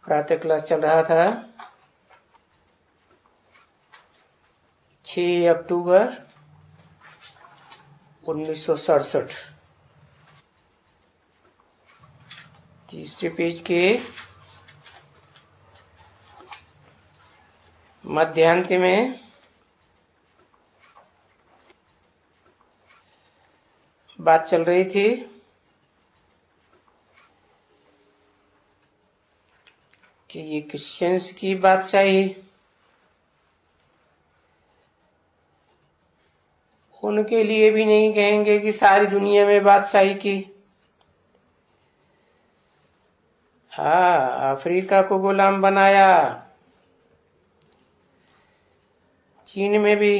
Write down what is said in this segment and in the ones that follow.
प्रातः क्लास चल रहा था 6 अक्टूबर 1967। तीसरे पेज के मध्यांत में बात चल रही थी कि ये क्रिश्चियंस की बादशाही उनके लिए भी नहीं कहेंगे कि सारी दुनिया में बादशाही की। हाँ, अफ्रीका को गुलाम बनाया, चीन में भी,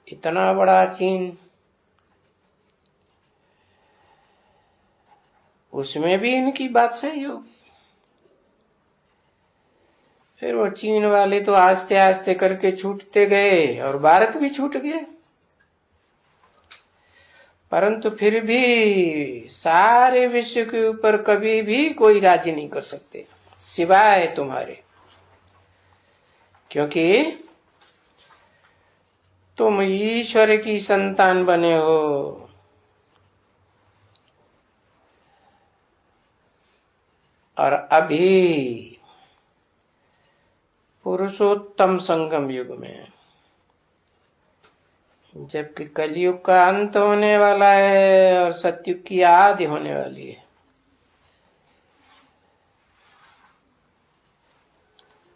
इतना बड़ा चीन, उसमें भी इनकी बादशाही होगी। फिर वो चीन वाले तो आस्ते आस्ते करके छूटते गए और भारत भी छूट गए, परंतु फिर भी सारे विश्व के ऊपर कभी भी कोई राज्य नहीं कर सकते सिवाय तुम्हारे, क्योंकि तुम ईश्वर की संतान बने हो। और अभी पुरुषोत्तम संगम युग में, जबकि कलयुग का अंत होने वाला है और सतयुग की आदि होने वाली है,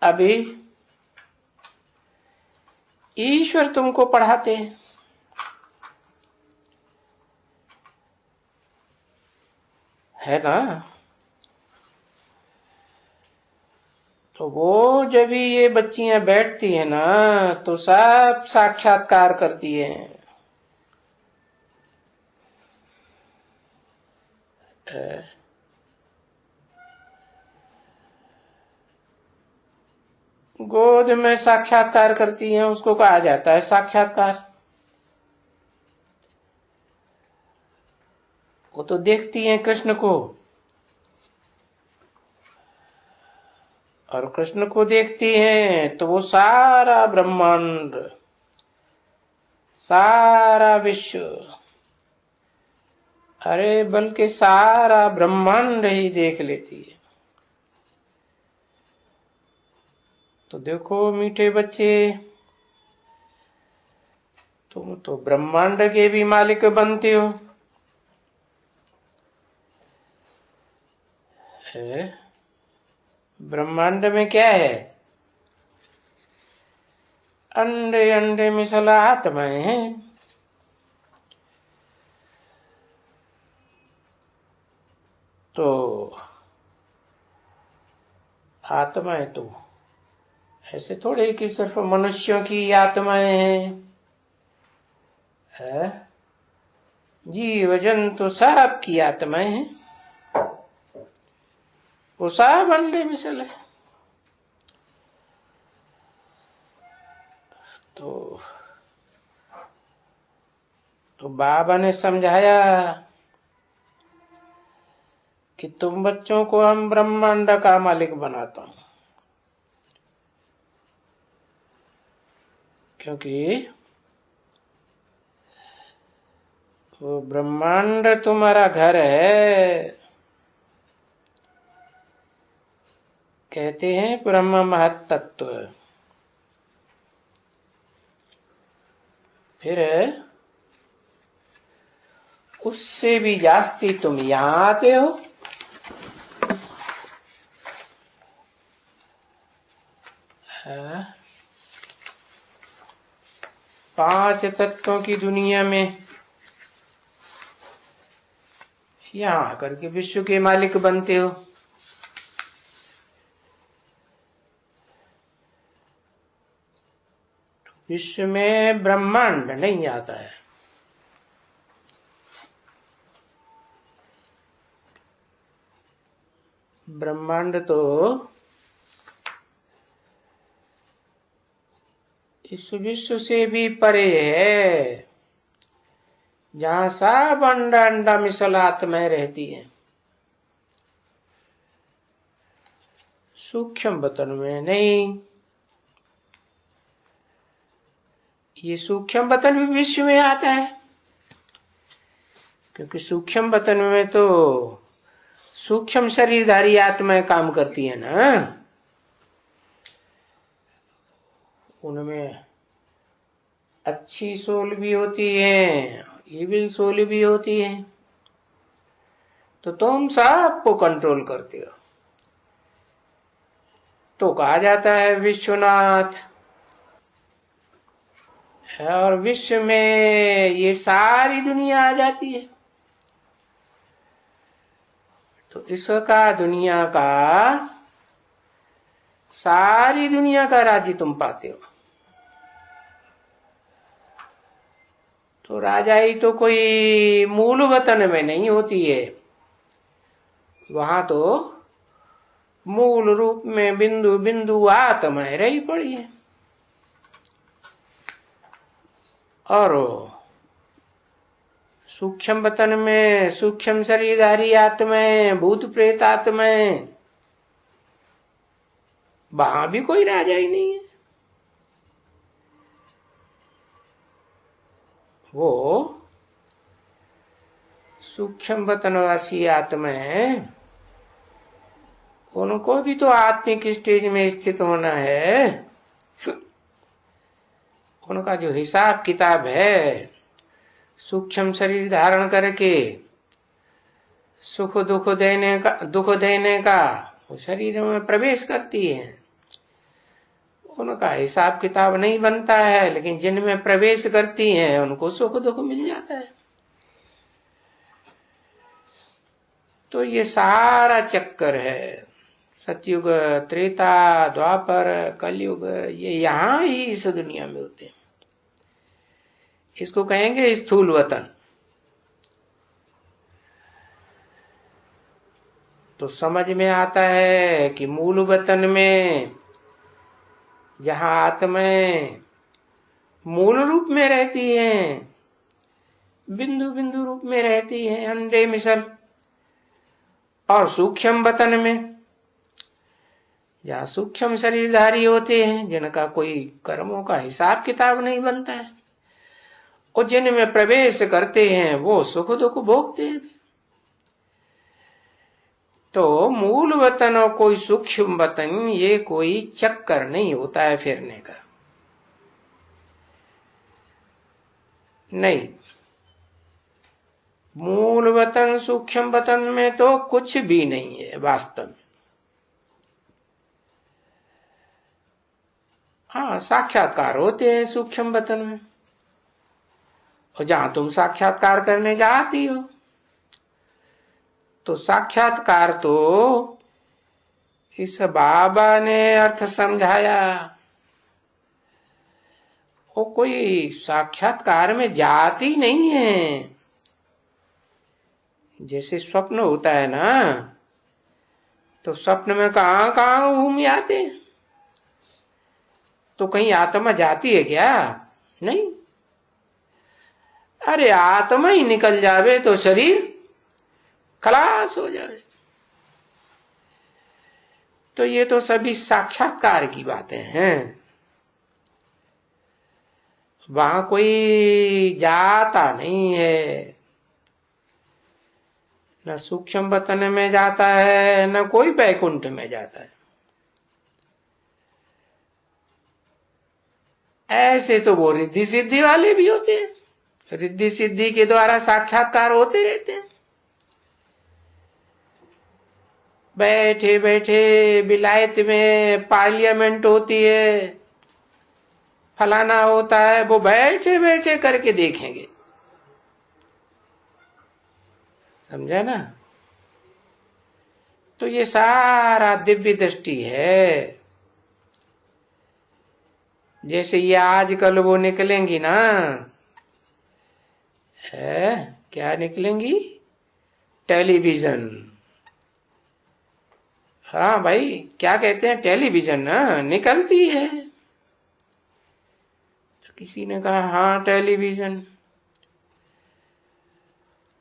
अभी ईश्वर तुमको पढ़ाते हैं। है ना? तो वो जब भी ये बच्चियां बैठती है ना तो सब साक्षात्कार करती है। गोद में साक्षात्कार करती है, उसको कहा जाता है साक्षात्कार। वो तो देखती है कृष्ण को, और कृष्ण को देखती हैं तो वो सारा ब्रह्मांड, सारा विश्व, अरे बल्कि सारा ब्रह्मांड ही देख लेती है। तो देखो मीठे बच्चे, तुम तो ब्रह्मांड के भी मालिक बनते हो। है? ब्रह्मांड में क्या है? अंडे अंडे में सला आत्माएं हैं। तो आत्माएं तो ऐसे थोड़े कि सिर्फ मनुष्यों की आत्माएं हैं। है? जीव जंतु सब की आत्माएं हैं, वो सब अंडे में चले। तो बाबा ने समझाया कि तुम बच्चों को हम ब्रह्मांड का मालिक बनाता हूं, क्योंकि वो ब्रह्मांड तुम्हारा घर है। कहते हैं ब्रह्म महत तत्व। फिर उससे भी जास्ती तुम यहां आते हो। पांच तत्वों की दुनिया में यहां आकर के विश्व के मालिक बनते हो। विश्व में ब्रह्मांड नहीं आता है। ब्रह्मांड तो इस विश्व से भी परे है, जहां सब अंडा अंडा मिसल आत्माएं रहती है। सूक्ष्म वतन में नहीं। ये सूक्ष्म वतन भी विश्व में आता है, क्योंकि सूक्ष्म वतन में तो सूक्ष्म शरीरधारी आत्माएं काम करती है ना। उनमें अच्छी सोल भी होती है, इविल सोल भी होती है। तो तुम सबको कंट्रोल करते हो, तो कहा जाता है विश्वनाथ। और विश्व में ये सारी दुनिया आ जाती है, तो इसका दुनिया का, सारी दुनिया का राज्य तुम पाते हो। तो राजाई तो कोई मूल वतन में नहीं होती है, वहां तो मूल रूप में बिंदु बिंदु आत्माएं रही पड़ी है। और सूक्ष्म वतन में सूक्ष्म शरीरधारी आत्माएं, भूत प्रेत आत्माएं, वहां भी कोई राजा ही नहीं है। वो सूक्ष्म वतनवासी आत्माएं, उनको भी तो आत्मिक स्टेज में स्थित होना है। उनका जो हिसाब किताब है, सूक्ष्म शरीर धारण करके सुख दुख देने का वो शरीर में प्रवेश करती है। उनका हिसाब किताब नहीं बनता है, लेकिन जिनमें प्रवेश करती हैं उनको सुख दुख मिल जाता है। तो ये सारा चक्कर है, सतयुग, त्रेता, द्वापर, कलयुग, ये यहां ही इस दुनिया में होते हैं। इसको कहेंगे स्थूल वतन। तो समझ में आता है कि मूल वतन में जहां आत्माएं मूल रूप में रहती हैं, बिंदु बिंदु रूप में रहती हैं, अंडे मिसल, और सूक्ष्म वतन में जहां सूक्ष्म शरीरधारी होते हैं, जिनका कोई कर्मों का हिसाब किताब नहीं बनता है, और जिनमें प्रवेश करते हैं वो सुख दुख भोगते हैं। तो मूल वतन और कोई सूक्ष्म वतन, ये कोई चक्कर नहीं होता है फिरने का, नहीं। मूल वतन सूक्ष्म वतन में तो कुछ भी नहीं है वास्तव में। हाँ, साक्षात्कार होते हैं सूक्ष्म वतन में, और जहां तुम साक्षात्कार करने जाती हो, तो साक्षात्कार तो इस बाबा ने अर्थ समझाया, वो कोई साक्षात्कार में जाती नहीं है। जैसे स्वप्न होता है ना, तो स्वप्न में कहां कहां घूम आते हैं, तो कहीं आत्मा जाती है क्या? नहीं। अरे आत्मा ही निकल जावे तो शरीर खलास हो जावे। तो ये तो सभी साक्षात्कार की बातें हैं, वहां कोई जाता नहीं है, न सूक्ष्म वतन में जाता है, न कोई बैकुंठ में जाता है। ऐसे तो वो रिद्धि सिद्धि वाले भी होते हैं, रिद्धि सिद्धि के द्वारा साक्षात्कार होते रहते हैं। बैठे बैठे विलायत में पार्लियामेंट होती है, फलाना होता है, वो बैठे बैठे करके देखेंगे, समझा ना। तो ये सारा दिव्य दृष्टि है। जैसे ये आजकल वो निकलेंगी ना, है क्या निकलेंगी? टेलीविजन। हाँ भाई, क्या कहते हैं, टेलीविजन ना निकलती है। तो किसी ने कहा हाँ टेलीविजन।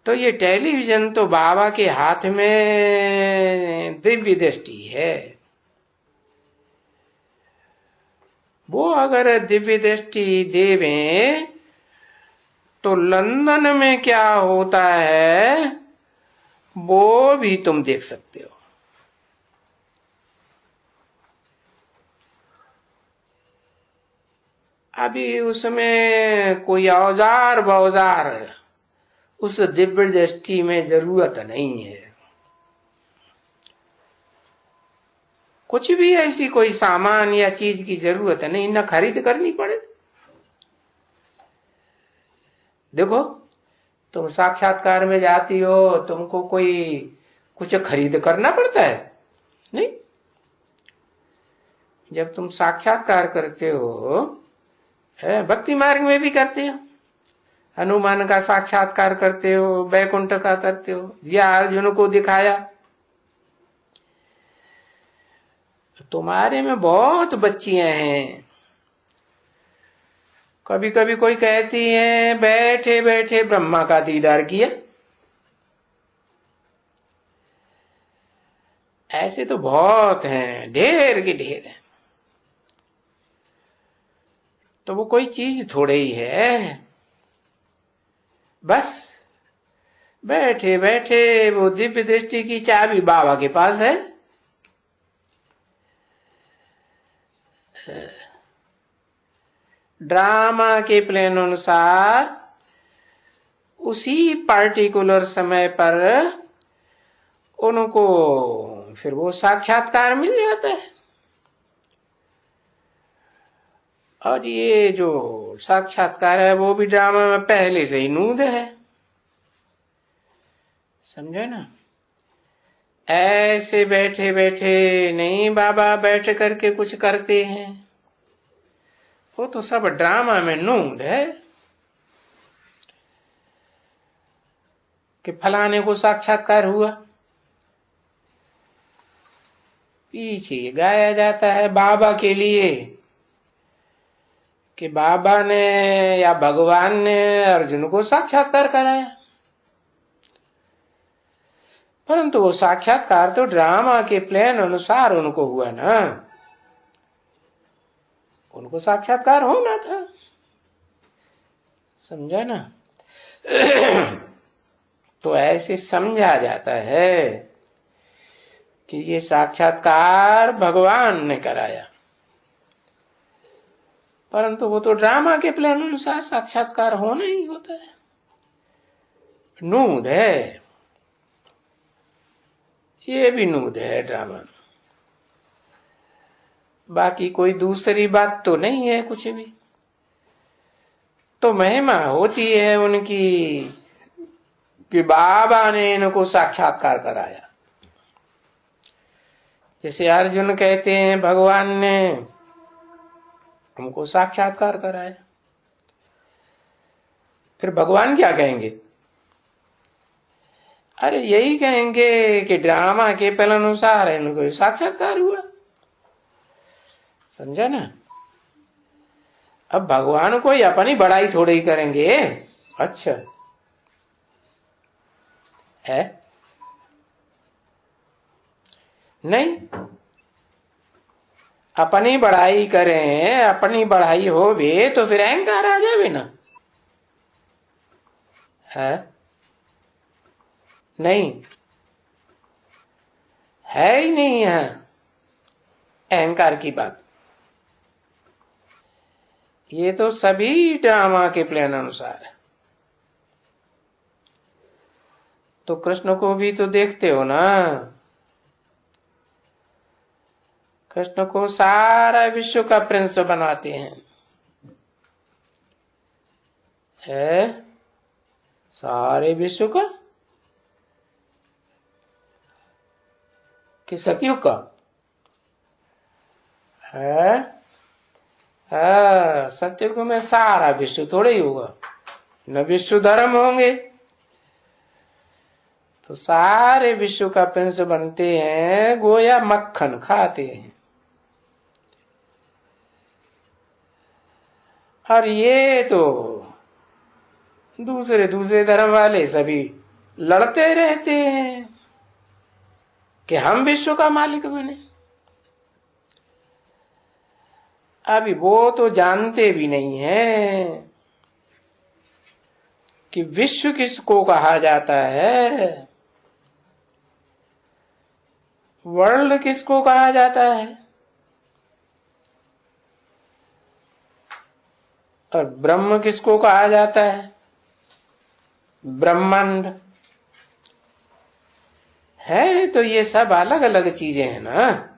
तो ये टेलीविजन तो बाबा के हाथ में दिव्य दृष्टि है। वो अगर दिव्य दृष्टि देवें तो लंदन में क्या होता है वो भी तुम देख सकते हो। अभी उसमें कोई औजार बौजार उस दिव्य दृष्टि में जरूरत नहीं है। कुछ भी ऐसी कोई सामान या चीज की जरूरत नहीं, न खरीद करनी पड़े। देखो तुम साक्षात्कार में जाती हो, तुमको कोई कुछ खरीद करना पड़ता है नहीं। जब तुम साक्षात्कार करते हो, भक्ति मार्ग में भी करते हो, हनुमान का साक्षात्कार करते हो, बैकुंठ का करते हो, या अर्जुन को दिखाया। तुम्हारे में बहुत बच्चियां हैं। कभी कभी कोई कहती है बैठे बैठे ब्रह्मा का दीदार किया। ऐसे तो बहुत हैं, ढेर के ढेर हैं। तो वो कोई चीज थोड़े ही है, बस बैठे बैठे वो दिव्य दृष्टि की चाबी बाबा के पास है। ड्रामा के प्लान अनुसार उसी पार्टिकुलर समय पर उनको फिर वो साक्षात्कार मिल जाता है। और ये जो साक्षात्कार है वो भी ड्रामा में पहले से ही नूद है, समझे ना। ऐसे बैठे बैठे नहीं बाबा बैठ करके कुछ करते हैं, वो तो सब ड्रामा में नूद है कि फलाने को साक्षात्कार हुआ। पीछे गाया जाता है बाबा के लिए कि बाबा ने या भगवान ने अर्जुन को साक्षात्कार कराया, परंतु वो साक्षात्कार तो ड्रामा के प्लान अनुसार उनको हुआ ना, उनको साक्षात्कार होना था, समझा ना। तो ऐसे समझा जाता है कि ये साक्षात्कार भगवान ने कराया, परंतु वो तो ड्रामा के प्लान अनुसार साक्षात्कार होना ही होता है, नूद है, ये भी नूद है ड्रामा। बाकी कोई दूसरी बात तो नहीं है कुछ भी। तो महिमा होती है उनकी कि बाबा ने इनको साक्षात्कार कराया। जैसे अर्जुन कहते हैं भगवान ने हमको साक्षात्कार कराया, फिर भगवान क्या कहेंगे? अरे यही कहेंगे कि ड्रामा के पल अनुसार इनको साक्षात्कार हुआ, समझा ना। अब भगवान को अपनी बड़ाई थोड़ी ही करेंगे। अच्छा है नहीं, अपनी बढ़ाई करें, अपनी बढ़ाई हो भी तो फिर अहंकार आ जाए ना, है नहीं, है ही नहीं है अहंकार की बात। ये तो सभी ड्रामा के प्लान अनुसार है। तो कृष्ण को भी तो देखते हो ना, कृष्ण को सारा विश्व का प्रिंस बनाते हैं, है सारे विश्व का कि सतयुग का है। सतयुग में सारा विश्व थोड़े ही होगा, न विश्व धर्म होंगे। तो सारे विश्व का प्रिंस बनते हैं, गोया मक्खन खाते हैं। और ये तो दूसरे दूसरे धर्म वाले सभी लड़ते रहते हैं कि हम विश्व का मालिक बने। अभी वो तो जानते भी नहीं है कि विश्व किसको कहा जाता है, वर्ल्ड किसको कहा जाता है, और ब्रह्म किसको कहा जाता है, ब्रह्मांड है। तो ये सब अलग अलग चीजें हैं ना।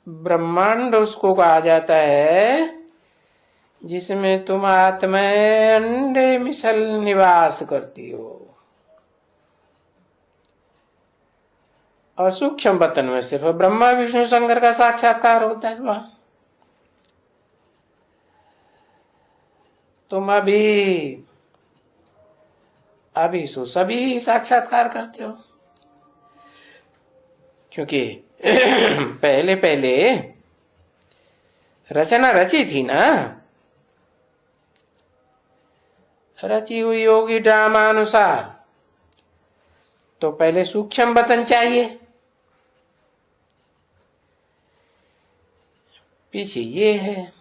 ब्रह्मांड उसको कहा जाता है जिसमें तुम आत्माएं अंडे मिसल निवास करती हो, और सूक्ष्म बतन में सिर्फ ब्रह्मा विष्णु शंकर का साक्षात्कार होता है। वहां तुम अभी सभी साक्षात्कार करते हो, क्योंकि पहले पहले रचना रची थी ना, रची हुई होगी ड्रामा अनुसार, तो पहले सूक्ष्म बतन चाहिए, पीछे ये है।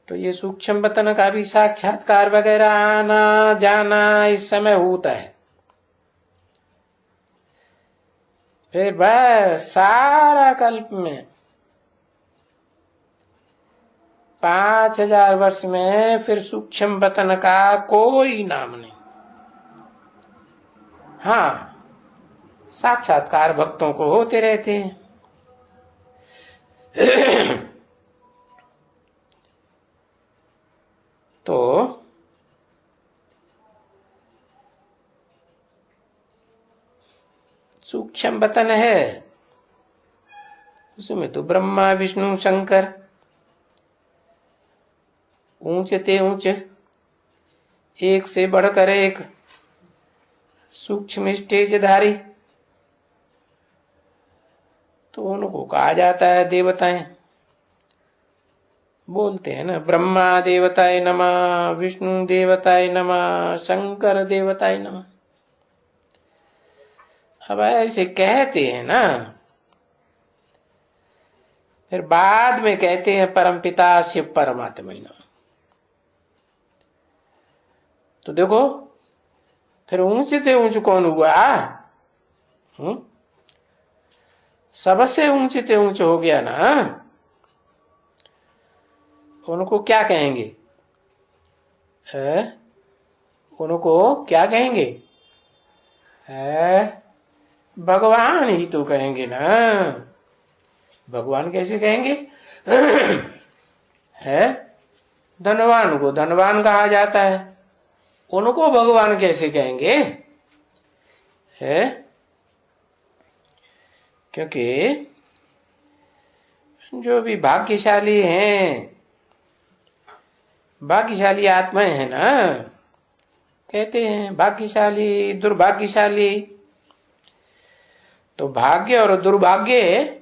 तो ये सूक्ष्म बतन का भी साक्षात्कार वगैरह आना जाना इस समय होता है। फिर बस सारा कल्प में 5000 वर्ष में फिर सूक्ष्म बतन का कोई नाम नहीं। हाँ, साक्षात्कार भक्तों को होते रहते हैं। तो सूक्ष्म बतन है, उसमें तो ब्रह्मा विष्णु शंकर ऊंचते ऊंचे, एक से बढ़कर एक सूक्ष्म स्टेजधारी, तो उनको कहा जाता है देवताएं। बोलते हैं ना, ब्रह्मा देवताय नमः, विष्णु देवताय नमः, शंकर देवताय नमः। अब ऐसे कहते हैं ना, फिर बाद में कहते हैं परमपिता शिव परमात्मा नमः। तो देखो फिर ऊंचे से ऊंच कौन हुआ? सबसे ऊंचे से ऊंच हो गया ना। उनको क्या कहेंगे? उनको क्या कहेंगे? भगवान ही तो कहेंगे ना। भगवान कैसे कहेंगे? है धनवान को धनवान कहा जाता है, उनको भगवान कैसे कहेंगे? है क्योंकि जो भी भाग्यशाली हैं, भाग्यशाली आत्माएं हैं ना, कहते हैं भाग्यशाली दुर्भाग्यशाली। तो भाग्य और दुर्भाग्य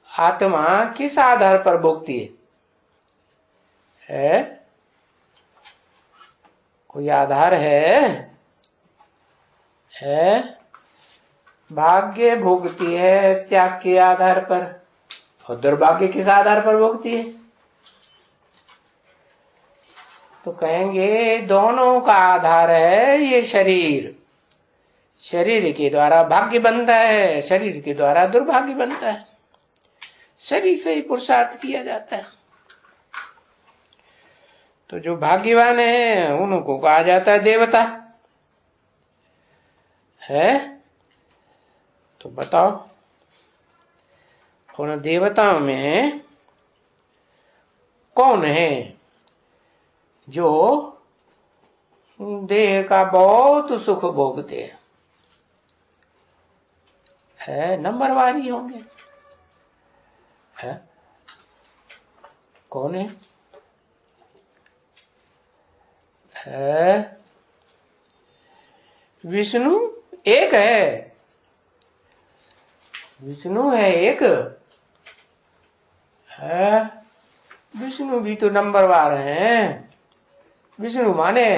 आत्मा किस आधार पर भोगती है? कोई आधार है? भाग्य भोगती है त्याग के आधार पर, और दुर्भाग्य किस आधार पर भोगती है? तो कहेंगे दोनों का आधार है ये शरीर। शरीर के द्वारा भाग्य बनता है, शरीर के द्वारा दुर्भाग्य बनता है। शरीर से ही पुरुषार्थ किया जाता है। तो जो भाग्यवान है उनको कहा जाता है देवता। है तो बताओ, उन देवताओं में कौन है जो देह का बहुत सुख भोगते हैं? नंबरवार ही होंगे। है कौन है? विष्णु एक है, विष्णु है एक है। विष्णु भी तो नंबरवार हैं। विष्णु माने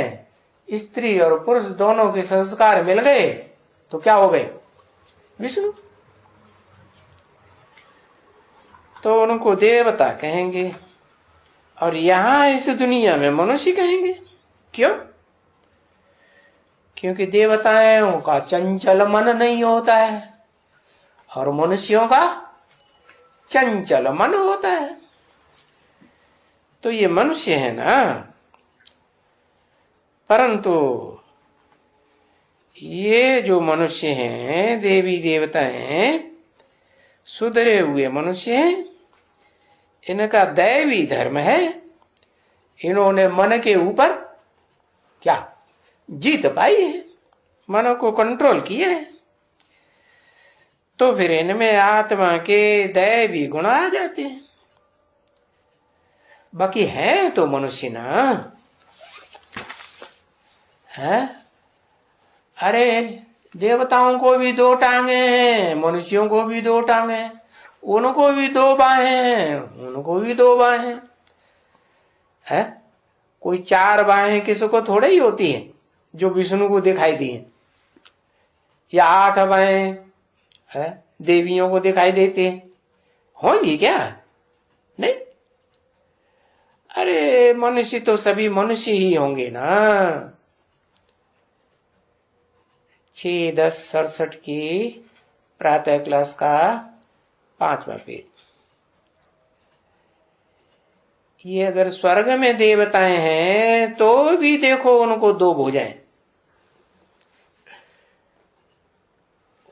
स्त्री और पुरुष दोनों के संस्कार मिल गए तो क्या हो गए? विष्णु। तो उनको देवता कहेंगे, और यहां इस दुनिया में मनुष्य कहेंगे। क्यों? क्योंकि देवताओं का चंचल मन नहीं होता है और मनुष्यों का चंचल मन होता है। तो ये मनुष्य है ना, परंतु ये जो मनुष्य हैं, देवी देवता हैं, सुधरे हुए मनुष्य हैं, इनका दैवी धर्म है। इन्होंने मन के ऊपर क्या जीत पाई है, मन को कंट्रोल किया है। तो फिर इनमें आत्मा के दैवी गुण आ जाते हैं। बाकी है तो मनुष्य ना है। अरे देवताओं को भी दो टांगे हैं, मनुष्यों को भी दो टांगे हैं, उनको भी दो बाहें हैं, उनको भी दो बाहें है। कोई चार बाहें किसी को थोड़े ही होती हैं जो विष्णु को दिखाई दी हैं, या 8 बाहें है देवियों को दिखाई देती हैं, होंगी क्या? नहीं। अरे मनुष्य तो सभी मनुष्य ही होंगे ना। 6-10-67 की प्रातः क्लास का 5वां पेज। ये अगर स्वर्ग में देवताएं हैं तो भी देखो उनको 2 भुजाएं,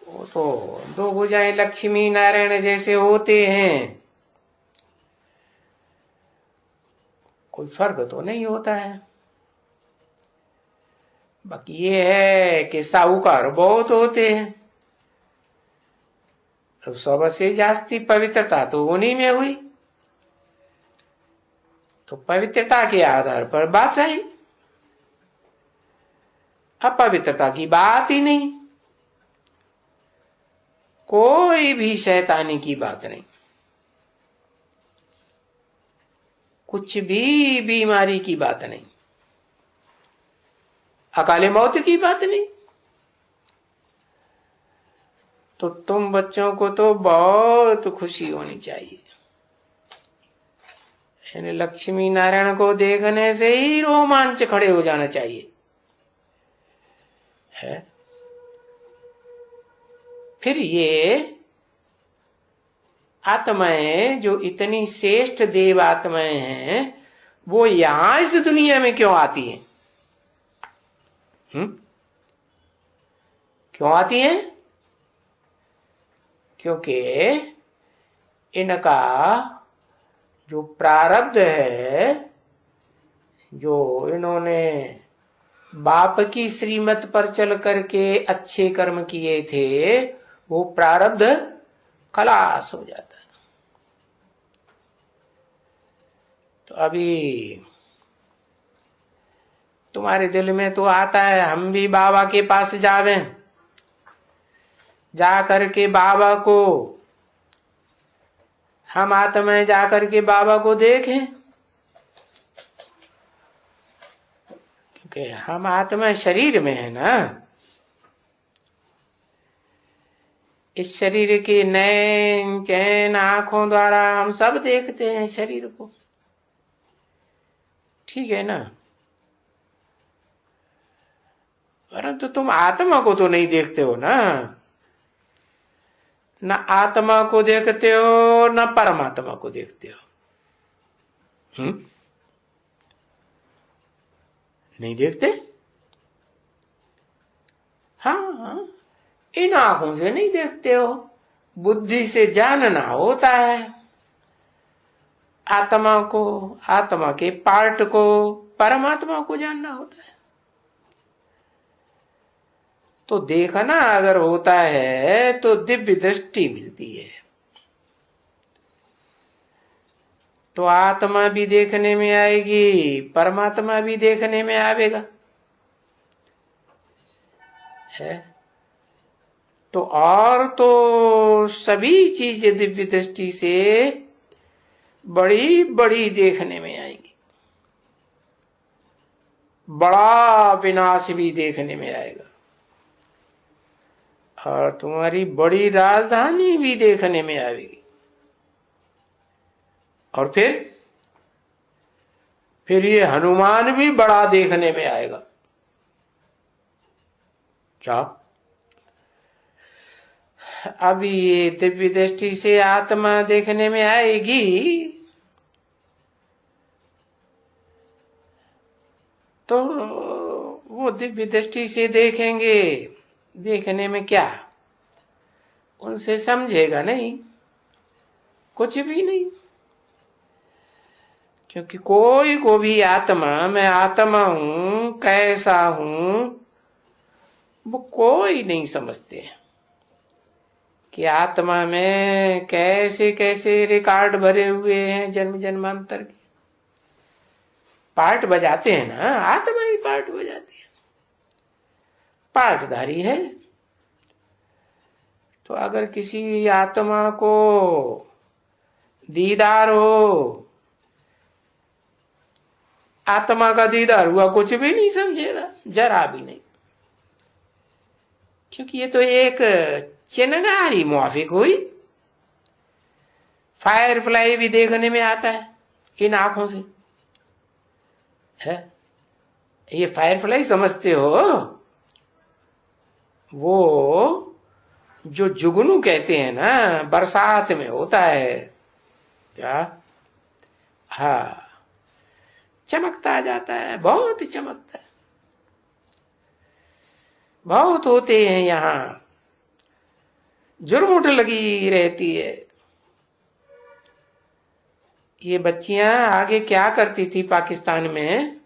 वो तो 2 भुजाएं लक्ष्मी नारायण जैसे होते हैं, कोई फर्क तो नहीं होता है। बाकी ये है कि साहूकार बहुत होते हैं, तो सबसे जास्ती पवित्रता तो उन्हीं में हुई, तो पवित्रता के आधार पर बात सही, अपवित्रता की बात ही नहीं, कोई भी शैतानी की बात नहीं, कुछ भी बीमारी की बात नहीं, अकाले मौत की बात नहीं। तो तुम बच्चों को तो बहुत खुशी होनी चाहिए। यानी लक्ष्मी नारायण को देखने से ही रोमांच खड़े हो जाना चाहिए है। फिर ये आत्माएं जो इतनी श्रेष्ठ देव आत्माएं हैं, वो यहां इस दुनिया में क्यों आती हैं? क्यों आती हैं? क्योंकि इनका जो प्रारब्ध है, जो इन्होंने बाप की श्रीमत पर चल करके अच्छे कर्म किए थे, वो प्रारब्ध खलास हो जाता है। तो अभी तुम्हारे दिल में तो आता है हम भी बाबा के पास जावे, जा करके बाबा को, हम आत्माएं जा करके बाबा को देखें, क्योंकि हम आत्मा शरीर में है ना। इस शरीर के नैन चैन आंखों द्वारा हम सब देखते हैं शरीर को, ठीक है ना, परंतु तुम आत्मा को तो नहीं देखते हो ना। न आत्मा को देखते हो न परमात्मा को देखते हो। नहीं देखते। हाँ, इन आंखों से नहीं देखते हो, बुद्धि से जानना होता है आत्मा को, आत्मा के पार्ट को, परमात्मा को जानना होता है। तो देखना अगर होता है तो दिव्य दृष्टि मिलती है, तो आत्मा भी देखने में आएगी, परमात्मा भी देखने में आवेगा है। तो और तो सभी चीजें दिव्य दृष्टि से बड़ी बड़ी देखने में आएंगी, बड़ा विनाश भी देखने में आएगा, और तुम्हारी बड़ी राजधानी भी देखने में आएगी। और फिर ये हनुमान भी बड़ा देखने में आएगा। क्या? अब ये दिव्य दृष्टि से आत्मा देखने में आएगी तो वो दिव्य दृष्टि से देखेंगे, देखने में क्या उनसे समझेगा नहीं, कुछ भी नहीं। क्योंकि कोई को भी आत्मा, मैं आत्मा हूं, कैसा हूं, वो कोई नहीं समझते कि आत्मा में कैसे कैसे रिकॉर्ड भरे हुए हैं जन्म जन्मांतर के। पार्ट बजाते हैं ना, आत्मा ही पार्ट बजाती है, पार्टधारी है। तो अगर किसी आत्मा को दीदार हो, आत्मा का दीदार हुआ, कुछ भी नहीं समझेगा, जरा भी नहीं। क्योंकि ये तो एक चिनगारी मुआफिक हुई। फायर फ्लाई भी देखने में आता है इन आंखों से, है? ये फायर फ्लाई समझते हो? वो जो जुगनू कहते हैं ना, बरसात में होता है क्या? हाँ, चमकता जाता है, बहुत चमकता है। बहुत होते हैं यहाँ, जुर्मुट लगी रहती है। ये बच्चियां आगे क्या करती थी पाकिस्तान में,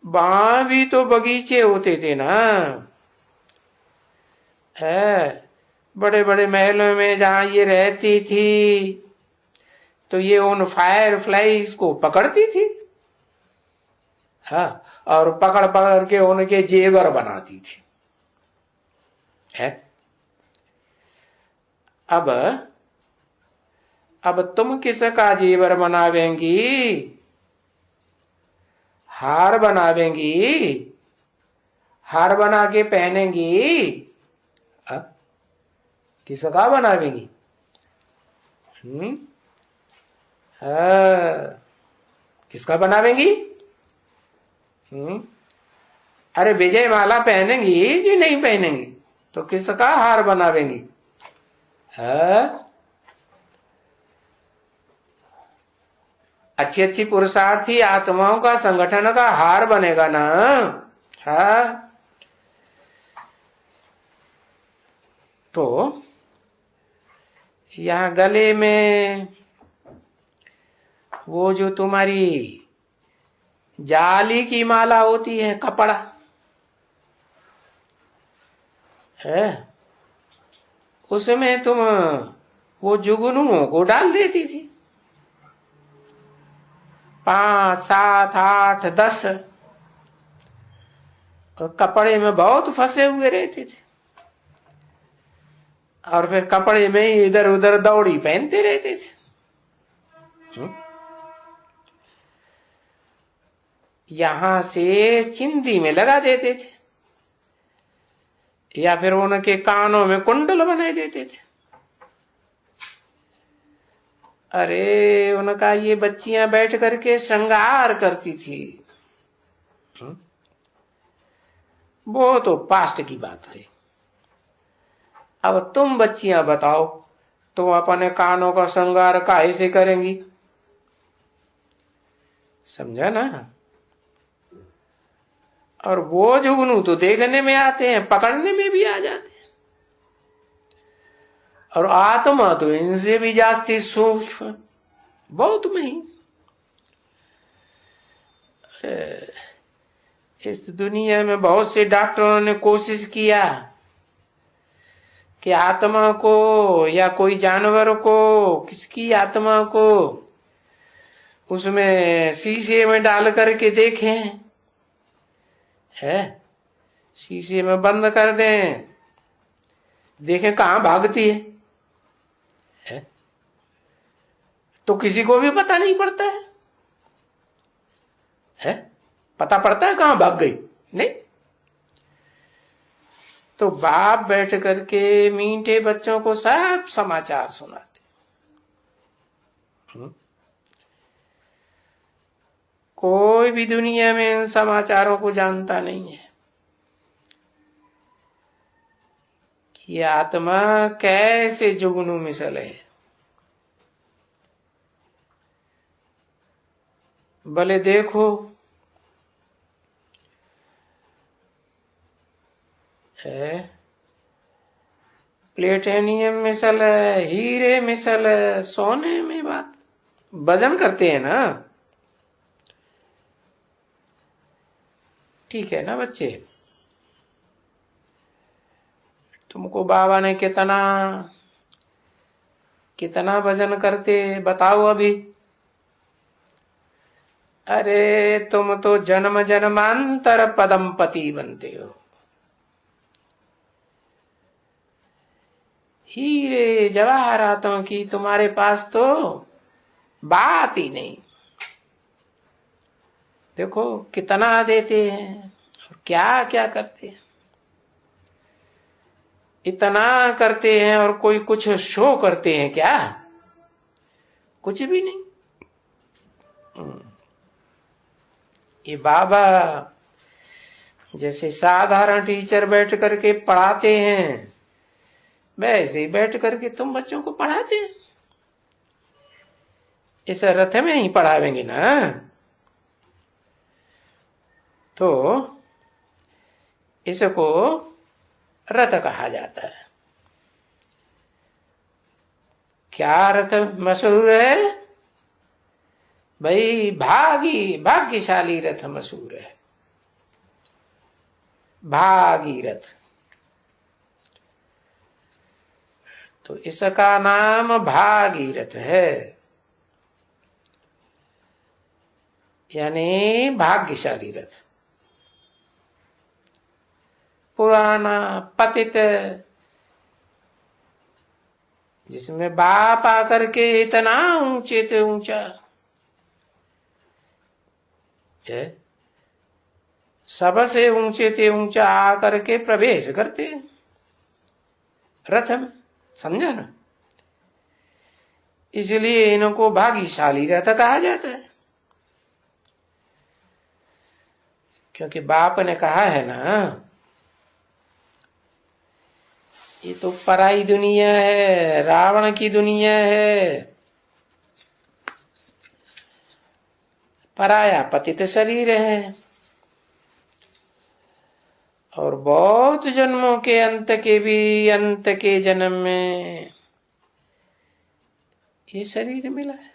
वहां भी तो बगीचे होते थे ना, है? बड़े बड़े महलों में जहां ये रहती थी तो ये उन फायर फ्लाइज को पकड़ती थी, हाँ, और पकड़ पकड़ के उनके जेवर बनाती थी, है? अब तुम किसका जेवर बनावेंगी? हार बनावेंगी, हार बना के पहनेंगी, किसका बनावेंगी? किसका बनावेंगी? अरे विजय माला पहनेंगी कि नहीं पहनेंगी? तो किसका हार बनावेंगी? अच्छी अच्छी पुरुषार्थी आत्माओं का संगठन का हार बनेगा ना, हाँ? तो यहाँ गले में वो जो तुम्हारी जाली की माला होती है, कपड़ा है, उसमें तुम वो जुगनुओं को डाल देती थी, 5, 7, 8, 10 कपड़े में बहुत फंसे हुए रहते थे, और फिर कपड़े में ही इधर उधर दौड़ी पहनते रहते थे। यहां से चिंदी में लगा देते थे, या फिर उनके कानों में कुंडल बनाए देते थे। अरे उनका ये बच्चियां बैठ करके श्रृंगार करती थी। वो तो पास्ट की बात है। अब तुम बच्चियां बताओ, तुम अपने कानों का श्रृंगार काहे से करेंगी? समझा ना? और वो जुगनू तो देखने में आते हैं, पकड़ने में भी आ जाते हैं। और आत्मा तो इनसे भी जास्ती सूक्ष्म, बहुत महीन। इस दुनिया में बहुत से डॉक्टरों ने कोशिश किया कि आत्मा को या कोई जानवर को, किसकी आत्मा को उसमें शीशे में डाल करके देखें, है? शीशे में बंद कर दें, देखें कहां भागती है? तो किसी को भी पता नहीं पड़ता है? पता पड़ता है कहां भाग गई? नहीं। तो बाप बैठ करके मीठे बच्चों को सब समाचार सुनाते, कोई भी दुनिया में इन समाचारों को जानता नहीं है कि आत्मा कैसे जुगनू मिसल है। भले देखो है, प्लेटिनियम मिसल है, हीरे मिसल है, सोने में बात वजन करते हैं ना। ठीक है ना बच्चे, तुमको बाबा ने कितना कितना वजन करते बताओ अभी। अरे तुम तो जन्म जन्मांतर पदमपति बनते हो। हीरे जवाहरातों की तुम्हारे पास तो बात ही नहीं। देखो कितना देते हैं और क्या क्या करते हैं। इतना करते हैं और कोई कुछ शो करते हैं क्या? कुछ भी नहीं। ये बाबा जैसे साधारण टीचर बैठ करके पढ़ाते हैं, वैसे ही बैठ करके तुम बच्चों को पढ़ाते हैं। इस रथ में ही पढ़ावेंगे ना, तो इसको रथ कहा जाता है। क्या रथ मशहूर है भाई? भाग्यशाली रथ मशहूर है, भागीरथ। तो इसका नाम भागीरथ है, यानी भाग्यशाली रथ। पुराना पतित, जिसमें बाप आकर के इतना ऊंचे से ऊंचा है, सबसे ऊंचे से ऊंचा आकर के प्रवेश करते हैं रथ में, समझा ना? इसलिए इनको भाग्यशाली रथ कहा जाता है, क्योंकि बाप ने कहा है ना, ये तो पराई दुनिया है, रावण की दुनिया है, पराया पतित शरीर है, और बहुत जन्मों के अंत के जन्म में ये शरीर मिला है।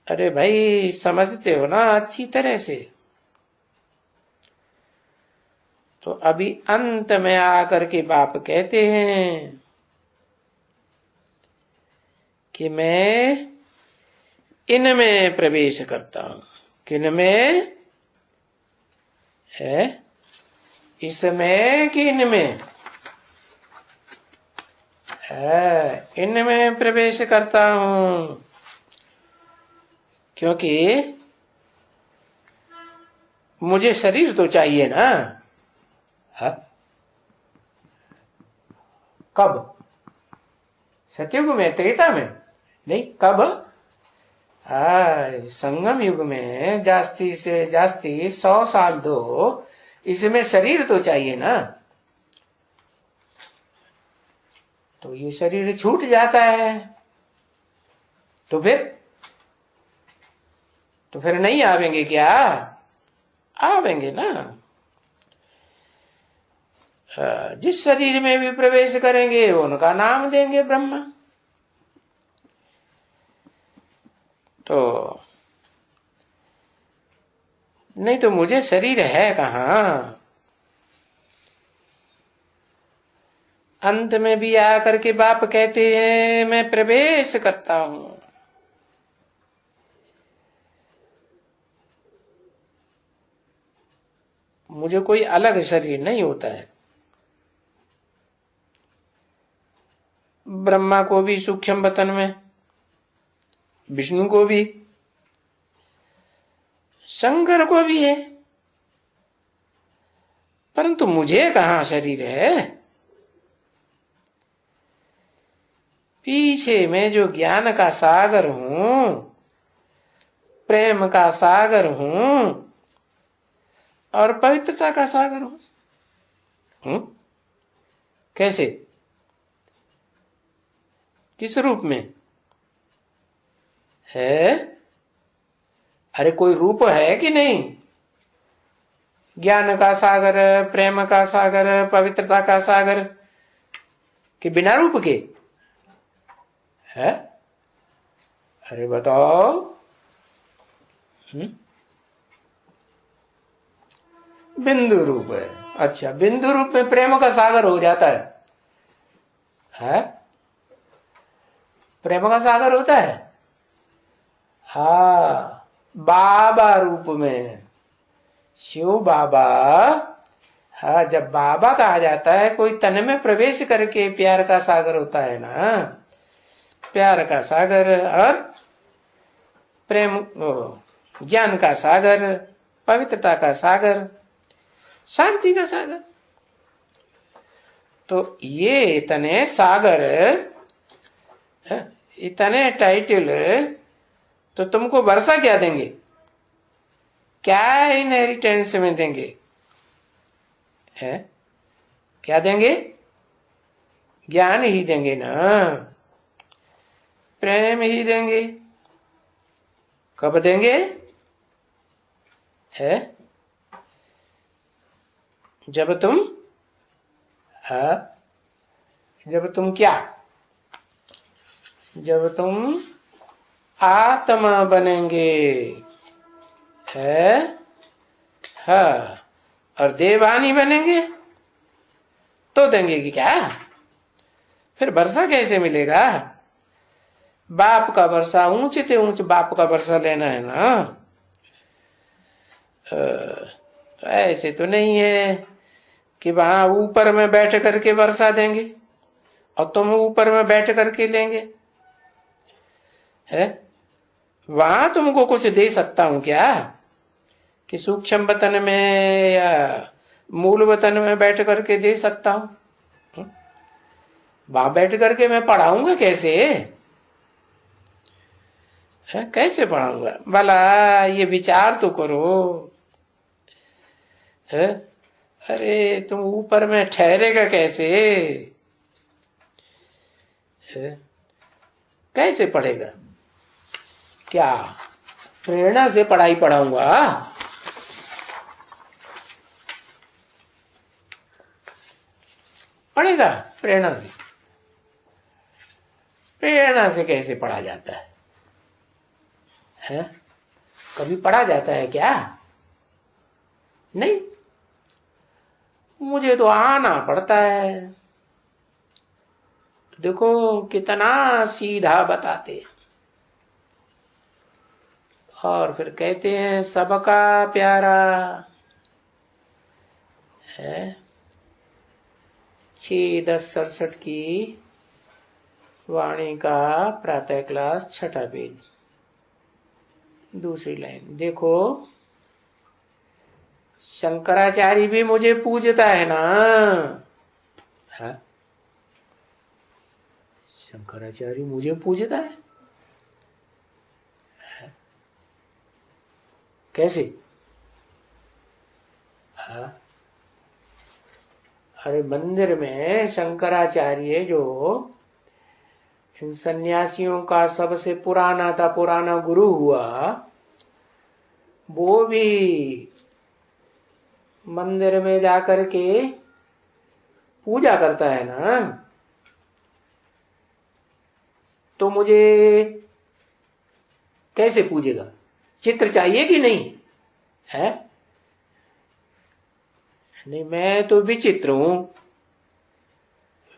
अरे भाई समझते हो ना अच्छी तरह से? तो अभी अंत में आकर के बाप कहते हैं कि मैं इनमें प्रवेश करता हूं। किनमें है? इसमें कि इनमें है? इनमें प्रवेश करता हूं, क्योंकि मुझे शरीर तो चाहिए ना। है? कब? सतयुग में, त्रेता में नहीं, कब? संगम युग में जास्ती से जास्ती 100 साल दो, इसमें शरीर तो चाहिए ना। तो ये शरीर छूट जाता है, तो फिर नहीं आवेंगे क्या? आवेंगे ना। जिस शरीर में भी प्रवेश करेंगे उनका नाम देंगे ब्रह्मा। तो नहीं तो मुझे शरीर है कहाँ? अंत में भी आकर के बाप कहते हैं मैं प्रवेश करता हूं। मुझे कोई अलग शरीर नहीं होता है। ब्रह्मा को भी सूक्ष्म वतन में, विष्णु को भी, शंकर को भी है, परंतु मुझे कहां शरीर है? पीछे मैं जो ज्ञान का सागर हूं, प्रेम का सागर हूं और पवित्रता का सागर हूं। कैसे, किस रूप में है? अरे कोई रूप है कि नहीं? ज्ञान का सागर, प्रेम का सागर, पवित्रता का सागर, कि बिना रूप के है? अरे बताओ। बिंदु रूप है। अच्छा, बिंदु रूप में प्रेम का सागर हो जाता है? प्रेम का सागर होता है। हाँ, बाबा रूप में शिव बाबा। हाँ, जब बाबा कहा जाता है, कोई तन में प्रवेश करके प्यार का सागर होता है ना, प्यार का सागर और प्रेम, ज्ञान का सागर, पवित्रता का सागर, शांति का सागर। तो ये इतने सागर, इतने टाइटल, तो तुमको वर्षा क्या देंगे? क्या इनहेरिटेंस में देंगे? है क्या देंगे? ज्ञान ही देंगे ना, प्रेम ही देंगे। कब देंगे? है जब तुम, जब तुम क्या, जब तुम आत्मा बनेंगे, है हाँ, और देवानी बनेंगे तो देंगे कि क्या? फिर वर्षा कैसे मिलेगा? बाप का वर्षा, ऊंचे ते ऊंच बाप का वर्षा लेना है ना। तो ऐसे तो नहीं है कि वहां ऊपर में बैठ करके वर्षा देंगे और तुम ऊपर में बैठ करके लेंगे। है वहां तुमको कुछ दे सकता हूं क्या? कि सूक्ष्म वतन में या मूल वतन में बैठ करके दे सकता हूं? वहां बैठ करके मैं पढ़ाऊंगा कैसे? है कैसे पढ़ाऊंगा भला? ये विचार तो करो। है अरे तुम ऊपर में ठहरेगा कैसे? है कैसे पढ़ेगा? क्या प्रेरणा से पढ़ाई पढ़ाऊंगा? पढ़ेगा प्रेरणा से? प्रेरणा से कैसे पढ़ा जाता है? कभी पढ़ा जाता है क्या? नहीं, मुझे तो आना पड़ता है। देखो कितना सीधा बताते हैं, और फिर कहते हैं सबका प्यारा है। 6/10/67 की वाणी का प्रातः क्लास, छठा पेज, दूसरी लाइन देखो। शंकराचार्य भी मुझे पूजता है ना। है शंकराचार्य मुझे पूजता है? कैसे? हाँ, अरे मंदिर में शंकराचार्य जो इन सन्यासियों का सबसे पुराना गुरु हुआ, वो भी मंदिर में जाकर के पूजा करता है ना। तो मुझे कैसे पूजेगा? चित्र चाहिए कि नहीं? है नहीं, मैं तो विचित्र हूं।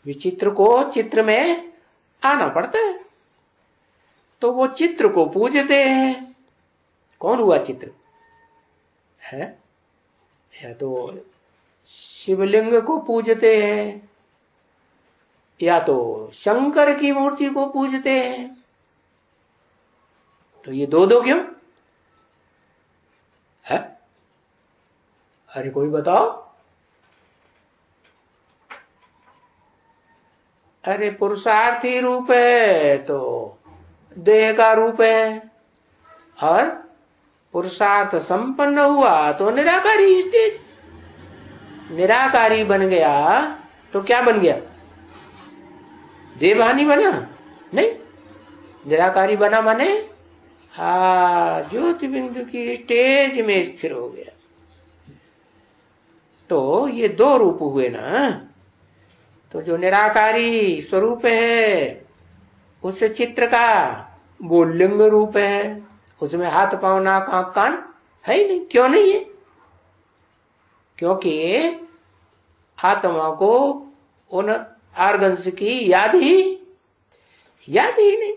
विचित्र को चित्र में आना पड़ता है, तो वो चित्र को पूजते हैं। कौन हुआ चित्र? है या तो शिवलिंग को पूजते हैं, या तो शंकर की मूर्ति को पूजते हैं। तो ये दो दो क्यों है? अरे कोई बताओ। अरे पुरुषार्थी रूप है तो देह का रूप है, और पुरुषार्थ संपन्न हुआ तो निराकारी स्टेज। निराकारी बन गया तो क्या बन गया? देवहानी बना? नहीं, निराकारी बना माने ज्योति बिंदु की स्टेज में स्थिर हो गया। तो ये दो रूप हुए ना। तो जो निराकारी स्वरूप है उस चित्र का वो लिंग रूप है, उसमें हाथ पांव नाक आंख कान है ही नहीं। क्यों नहीं है? क्योंकि आत्मा को उन आर्गन्स की याद ही नहीं।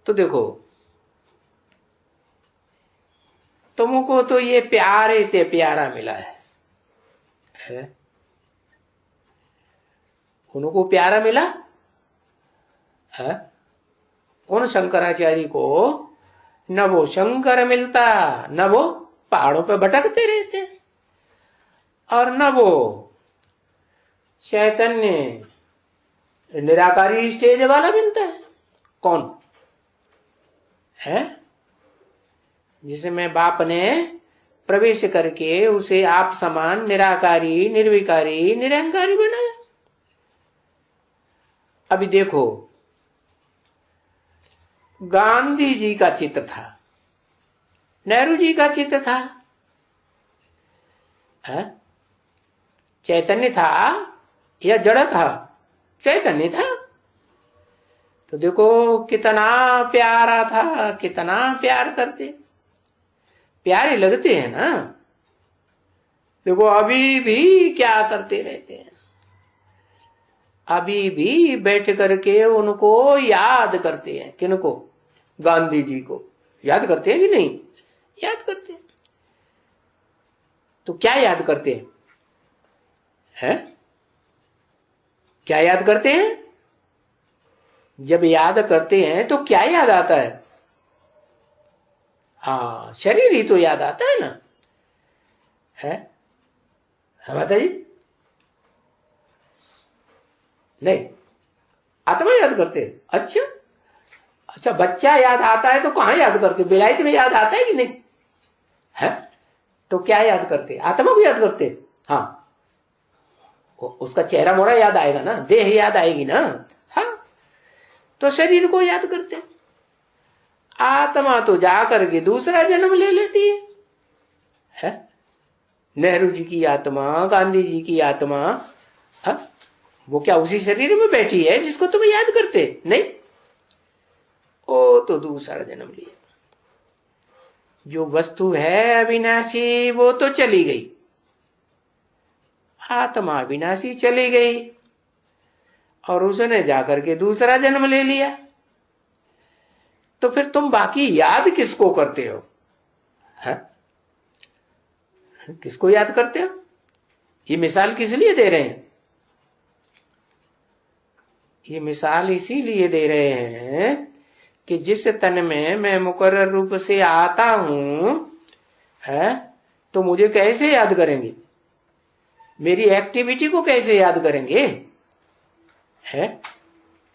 तो देखो, तुमको तो ये प्यारे ते प्यारा मिला है? उनको प्यारा मिला है? उन शंकराचार्य को न वो शंकर मिलता, न वो पहाड़ों पे भटकते रहते, और न वो चैतन्य निराकारी स्टेज वाला मिलता है। कौन है? जिसमें बाप ने प्रवेश करके उसे आप समान निराकारी, निर्विकारी, निरंकारी बनाया। अभी देखो, गांधी जी का चित्र था, नेहरू जी का चित्र था, है? चैतन्य था या जड़ था? चैतन्य था। तो देखो कितना प्यारा था, कितना प्यार करते, प्यारे लगते हैं ना। देखो अभी भी क्या करते रहते हैं, अभी भी बैठ करके उनको याद करते हैं। किनको? गांधी जी को याद करते हैं कि नहीं? याद करते हैं। तो क्या याद करते हैं? है? क्या याद करते हैं? जब याद करते हैं तो क्या याद आता है? हाँ, शरीर ही तो याद आता है ना। है माता जी? नहीं, आत्मा याद करते हैं। अच्छा, बच्चा याद आता है तो कहां याद करते? विलायत में याद आता है कि नहीं? है? तो क्या याद करते? आत्मा को याद करते। हाँ, उसका चेहरा मोहरा याद आएगा ना, देह याद आएगी ना। हाँ, तो शरीर को याद करते। आत्मा तो जाकर के दूसरा जन्म ले लेती है? नेहरू जी की आत्मा, गांधी जी की आत्मा, हाँ? वो क्या उसी शरीर में बैठी है जिसको तुम याद करते? नहीं, वो तो दूसरा जन्म लिया। जो वस्तु है अविनाशी वो तो चली गई, आत्मा अविनाशी चली गई, और उसने जाकर के दूसरा जन्म ले लिया। तो फिर तुम बाकी याद किसको करते हो? है? किसको याद करते हो? ये मिसाल किस लिए दे रहे हैं? ये मिसाल इसीलिए दे रहे हैं कि जिस तन में मैं मुकर्रर रूप से आता हूं, है, तो मुझे कैसे याद करेंगे? मेरी एक्टिविटी को कैसे याद करेंगे? है?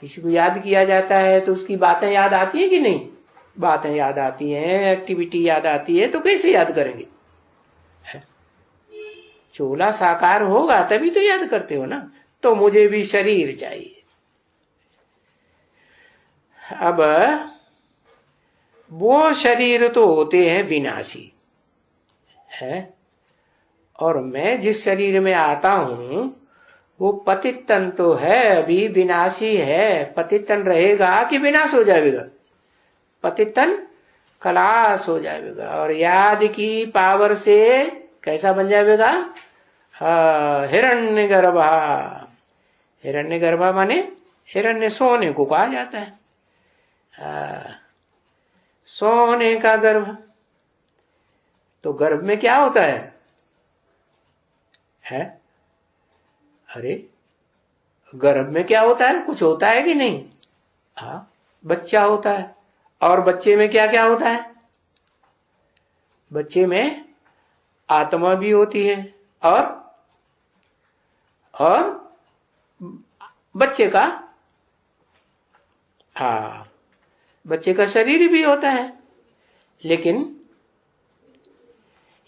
किसी को याद किया जाता है तो उसकी बातें याद आती है कि नहीं? बातें याद आती हैं, एक्टिविटी याद आती है, तो कैसे याद करेंगे? है? चोला साकार होगा तभी तो याद करते हो ना। तो मुझे भी शरीर चाहिए। अब वो शरीर तो होते हैं विनाशी, है, और मैं जिस शरीर में आता हूं वो पतित तन तो है, अभी विनाशी है। पतित तन रहेगा कि विनाश हो जाएगा? पतित तन खलास हो जाएगा, और याद की पावर से कैसा बन जाएगा? हिरण्य गर्भा। हिरण्य गर्भा माने हिरण्य सोने को कहा जाता है। सोने का गर्भ। तो गर्भ में क्या होता है? अरे, गर्भ में क्या होता है? कुछ होता है कि नहीं? हाँ, बच्चा होता है। और बच्चे में क्या क्या होता है? बच्चे में आत्मा भी होती है, और बच्चे का, हाँ, बच्चे का शरीर भी होता है। लेकिन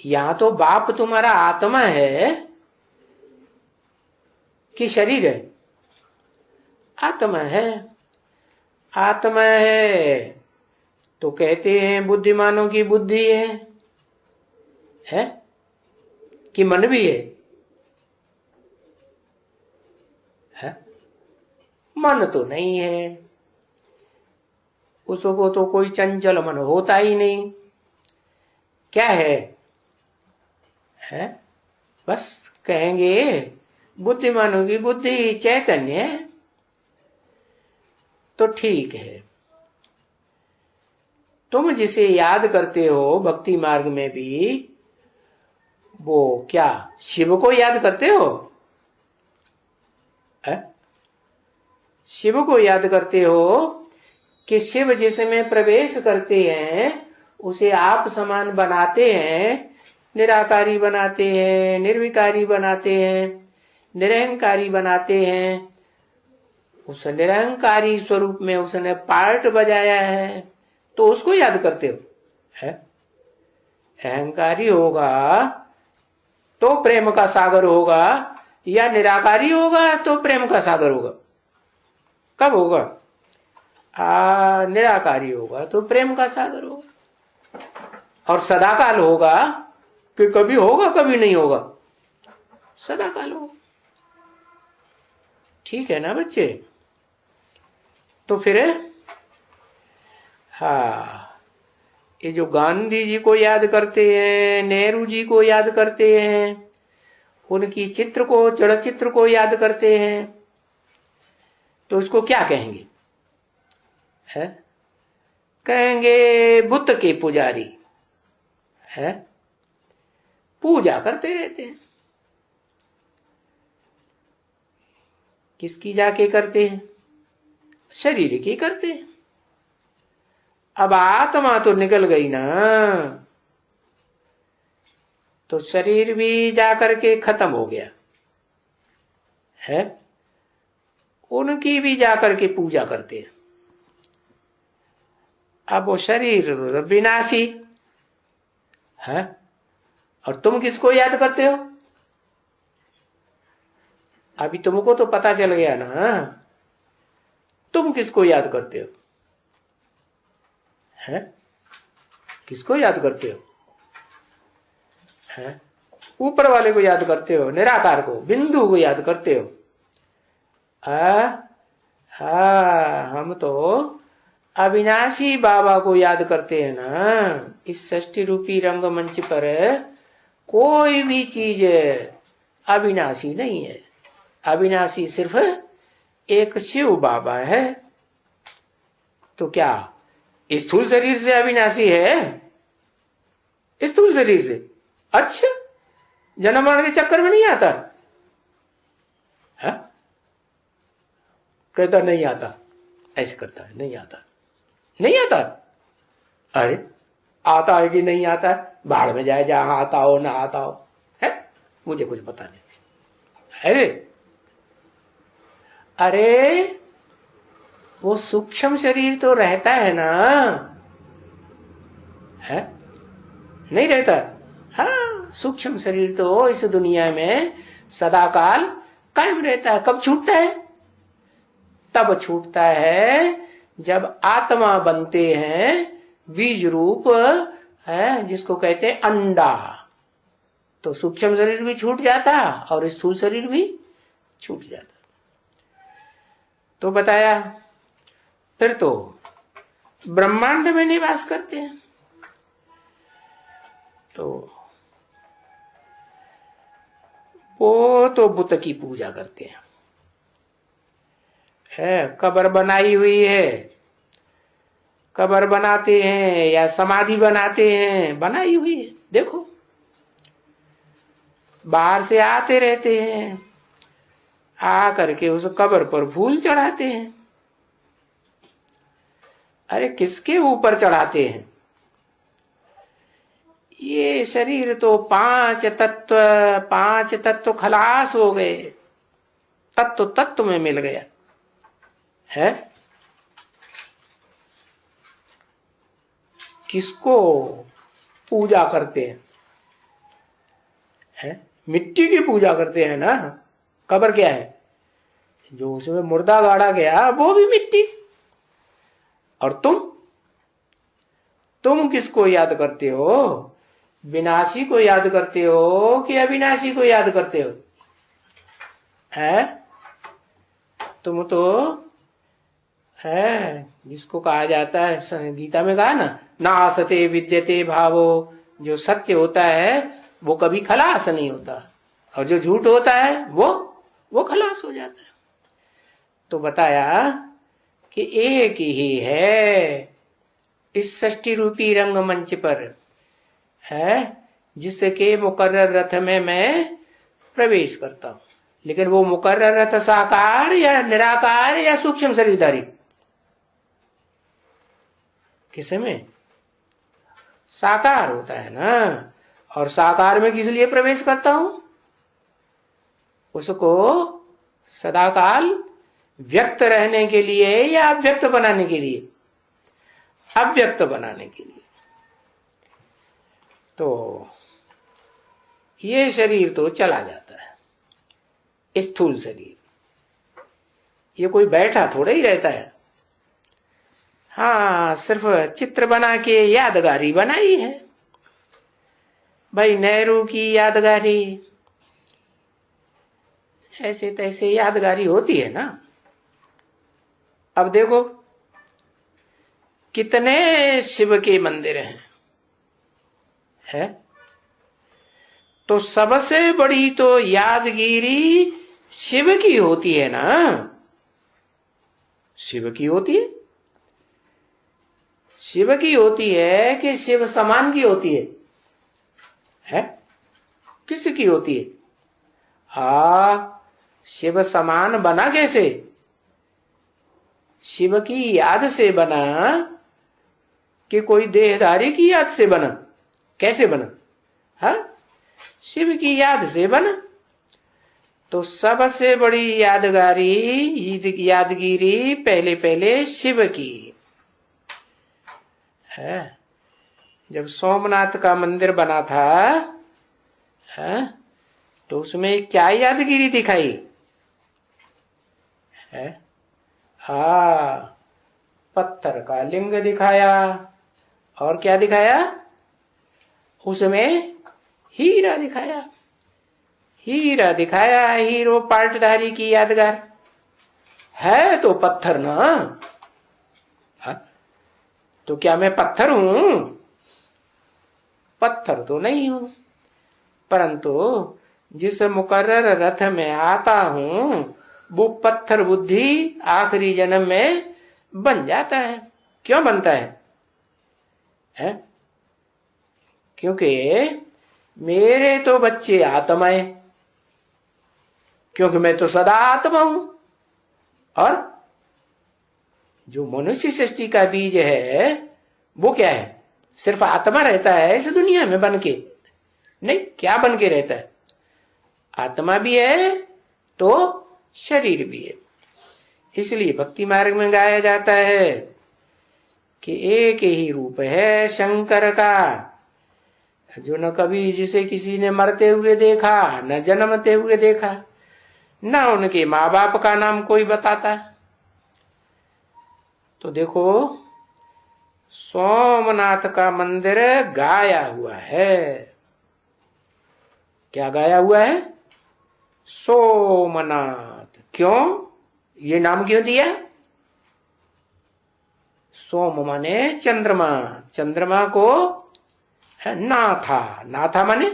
यहां तो बाप तुम्हारा आत्मा है कि शरीर है? आत्मा है। आत्मा है तो कहते हैं बुद्धिमानों की बुद्धि है कि मन भी है? मन तो नहीं है, उसको तो कोई चंचल मन होता ही नहीं। क्या है? बस कहेंगे बुद्धिमानों की बुद्धि चैतन्य है, तो ठीक है। तुम जिसे याद करते हो भक्ति मार्ग में भी, वो क्या शिव को याद करते हो? शिव को याद करते हो कि शिव जिसमें प्रवेश करते हैं उसे आप समान बनाते हैं, निराकारी बनाते हैं, निर्विकारी बनाते हैं, निरहंकारी बनाते हैं। उस निरहंकारी स्वरूप में उसने पार्ट बजाया है, तो उसको याद करते हो? है? अहंकारी होगा तो प्रेम का सागर होगा, या निराकारी होगा तो प्रेम का सागर होगा? कब होगा? निराकारी होगा तो प्रेम का सागर होगा। और सदाकाल होगा कि कभी होगा कभी नहीं होगा? सदाकाल होगा। ठीक है ना बच्चे? तो फिर ये जो गांधी जी को याद करते हैं, नेहरू जी को याद करते हैं, उनकी चित्र को, चलचित्र को याद करते हैं, तो उसको क्या कहेंगे? है? कहेंगे बुद्ध के पुजारी है, पूजा करते रहते हैं। किसकी जाके करते हैं? शरीर की करते हैं। अब आत्मा तो निकल गई ना, तो शरीर भी जाकर के खत्म हो गया है, उनकी भी जाकर के पूजा करते हैं। अब वो शरीर विनाशी है, और तुम किसको याद करते हो? अभी तुमको तो पता चल गया ना, तुम किसको याद करते हो? है? किसको याद करते हो? है? ऊपर वाले को याद करते हो, निराकार को, बिंदु को याद करते हो। हम तो अविनाशी बाबा को याद करते हैं ना। इस षष्ठी रूपी रंगमंच पर कोई भी चीज अविनाशी नहीं है। अविनाशी सिर्फ एक शिव बाबा है। तो क्या स्थूल शरीर से अविनाशी है? स्थूल शरीर से? अच्छा, जन्म मरण के चक्कर में नहीं आता है? कहता नहीं आता, ऐसे करता है, नहीं आता, नहीं आता। अरे आता है कि नहीं आता है? बाढ़ में जाए, जहां आता हो ना आता हो, है? मुझे कुछ पता नहीं है। अरे वो सूक्ष्म शरीर तो रहता है ना, है? नहीं रहता? हाँ, सूक्ष्म शरीर तो इस दुनिया में सदाकाल कायम रहता है। कब छूटता है? तब छूटता है जब आत्मा बनते हैं, बीज रूप है जिसको कहते हैं अंडा। तो सूक्ष्म शरीर भी छूट जाता और स्थूल शरीर भी छूट जाता। तो बताया, फिर तो ब्रह्मांड में निवास करते हैं। तो वो तो बुद्ध की पूजा करते हैं। कब्र बनाई हुई है, कब्र बनाते हैं या समाधि बनाते हैं, बनाई हुई है। देखो बाहर से आते रहते हैं, आ करके उस कब्र पर फूल चढ़ाते हैं। अरे किसके ऊपर चढ़ाते हैं? ये शरीर तो पांच तत्व खलास हो गए, तत्व में मिल गया है। किसको पूजा करते हैं? मिट्टी की पूजा करते हैं ना। कब्र क्या है? जो उसमें मुर्दा गाड़ा गया वो भी मिट्टी। और तुम किसको याद करते हो? विनाशी को याद करते हो कि अविनाशी को याद करते हो? है तुम तो है जिसको कहा जाता है, गीता में कहा ना आसते विद्यते भावो। जो सत्य होता है वो कभी खलास नहीं होता, और जो झूठ होता है वो खलास हो जाता है। तो बताया कि एक ही है इस सृष्टि रूपी रंगमंच पर, है जिसके मुकर्रर रथ में मैं प्रवेश करता हूं। लेकिन वो मुकर्रर रथ साकार या निराकार या सूक्ष्म शरीरधारी? किसमें? साकार होता है ना। और साकार में किस लिए प्रवेश करता हूं? उसको सदाकाल व्यक्त रहने के लिए या अव्यक्त बनाने के लिए? अव्यक्त बनाने के लिए। तो ये शरीर तो चला जाता है, स्थूल शरीर। ये कोई बैठा थोड़ा ही रहता है। हाँ, सिर्फ चित्र बना के यादगारी बनाई है भाई, नेहरू की यादगारी। ऐसे तैसे यादगारी होती है ना। अब देखो कितने शिव के मंदिर हैं, है? तो सबसे बड़ी तो यादगिरी शिव की होती है ना। शिव की होती है। शिव की होती है कि शिव समान की होती है? किसकी होती है? हा, शिव समान बना कैसे? शिव की याद से बना कि कोई देहधारी की याद से बना? कैसे बना? हाँ, शिव की याद से बना। तो सबसे बड़ी यादगिरी पहले पहले शिव की है। जब सोमनाथ का मंदिर बना था, है, तो उसमें क्या यादगिरी दिखाई है? हाँ, पत्थर का लिंग दिखाया। और क्या दिखाया? उसमें हीरा दिखाया। हीरा दिखाया, हीरो पार्टधारी की यादगार है। तो पत्थर ना। हा? तो क्या मैं पत्थर हूं? पत्थर तो नहीं हूं, परंतु जिस मुकर्रर रथ में आता हूं वो पत्थर बुद्धि आखिरी जन्म में बन जाता है। क्यों बनता है? क्योंकि मेरे तो बच्चे आत्माएं, क्योंकि मैं तो सदा आत्मा हूं। और जो मनुष्य सृष्टि का बीज है वो क्या है? सिर्फ आत्मा रहता है इस दुनिया में बन के? नहीं, क्या बन के रहता है? आत्मा भी है तो शरीर भी है। इसलिए भक्ति मार्ग में गाया जाता है कि एक ही रूप है शंकर का, जो न कभी जिसे किसी ने मरते हुए देखा, न जन्मते हुए देखा, न उनके माँ बाप का नाम कोई बताता। तो देखो सोमनाथ का मंदिर गाया हुआ है। क्या गाया हुआ है? सोमनाथ। क्यों ये नाम क्यों दिया? सोम माने चंद्रमा, चंद्रमा को नाथा, नाथा माने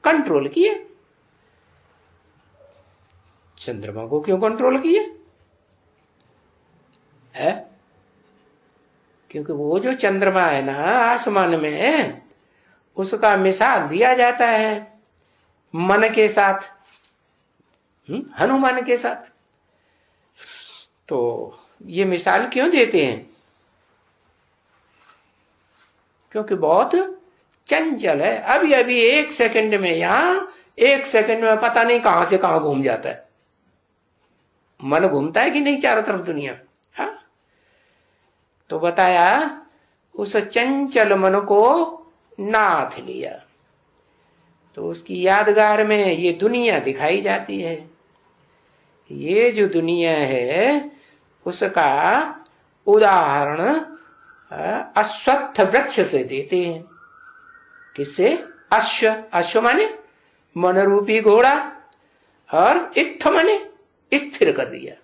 कंट्रोल किए। चंद्रमा को क्यों कंट्रोल किए? है क्योंकि वो जो चंद्रमा है ना आसमान में, उसका मिसाल दिया जाता है मन के साथ, हनुमान के साथ। तो ये मिसाल क्यों देते हैं? क्योंकि बहुत चंचल है। अभी अभी एक सेकंड में, यहां एक सेकंड में पता नहीं कहां से कहां घूम जाता है। मन घूमता है कि नहीं चारों तरफ दुनिया? हाँ, तो बताया उस चंचल मन को नाथ लिया। तो उसकी यादगार में ये दुनिया दिखाई जाती है। ये जो दुनिया है उसका उदाहरण अश्वत्थ वृक्ष से देते हैं। किससे? अश्व माने मन रूपी घोड़ा, और इत्थ माने स्थिर कर दिया।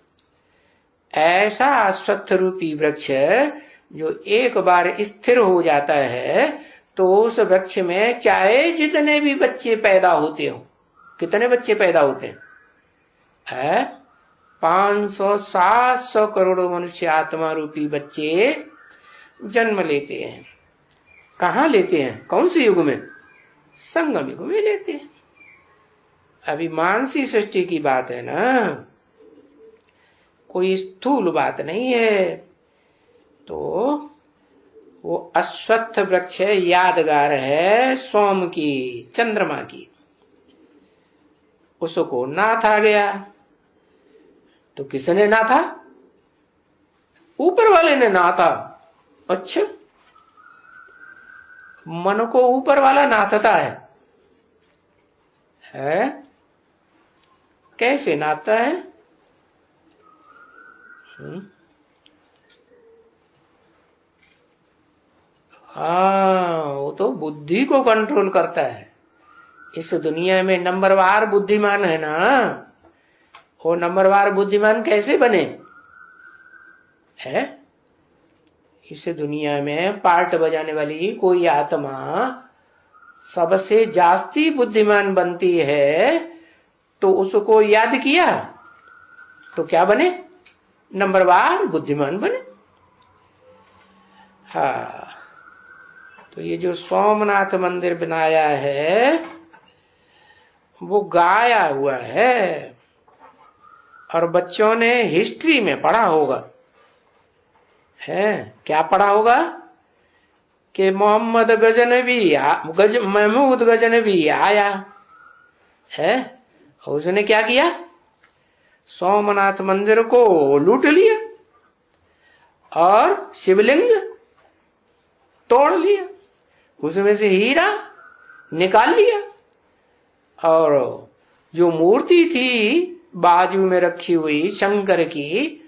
ऐसा अश्वत्थ रूपी वृक्ष जो एक बार स्थिर हो जाता है तो उस वृक्ष में चाहे जितने भी बच्चे पैदा होते हो, कितने बच्चे पैदा होते हैं? 500-700 करोड़ मनुष्य आत्मा रूपी बच्चे जन्म लेते हैं। कहाँ लेते हैं? कौन से युग में? संगम युग में लेते हैं। अभी मानसी सृष्टि की बात है ना, कोई स्थूल बात नहीं है। तो वो अश्वत्थ वृक्ष यादगार है सोम की, चंद्रमा की। उसको नाथा गया। तो किसने नाथा? ऊपर वाले ने नाथा। अच्छा, मन को ऊपर वाला नाथता है? कैसे नाथता है? हाँ, वो तो बुद्धि को कंट्रोल करता है। इस दुनिया में नंबरवार बुद्धिमान है ना। वो नंबरवार बुद्धिमान कैसे बने? है इस दुनिया में पार्ट बजाने वाली कोई आत्मा सबसे जास्ती बुद्धिमान बनती है तो उसको याद किया तो क्या बने? नंबरवार बुद्धिमान बने। हाँ, तो ये जो सोमनाथ मंदिर बनाया है वो गाया हुआ है, और बच्चों ने हिस्ट्री में पढ़ा होगा। है क्या पढ़ा होगा? कि मोहम्मद महमूद गजनवी आया है, उसने क्या किया? सोमनाथ मंदिर को लूट लिया और शिवलिंग तोड़ लिया, उसमें से हीरा निकाल लिया, और जो मूर्ति थी बाजू में रखी हुई शंकर की,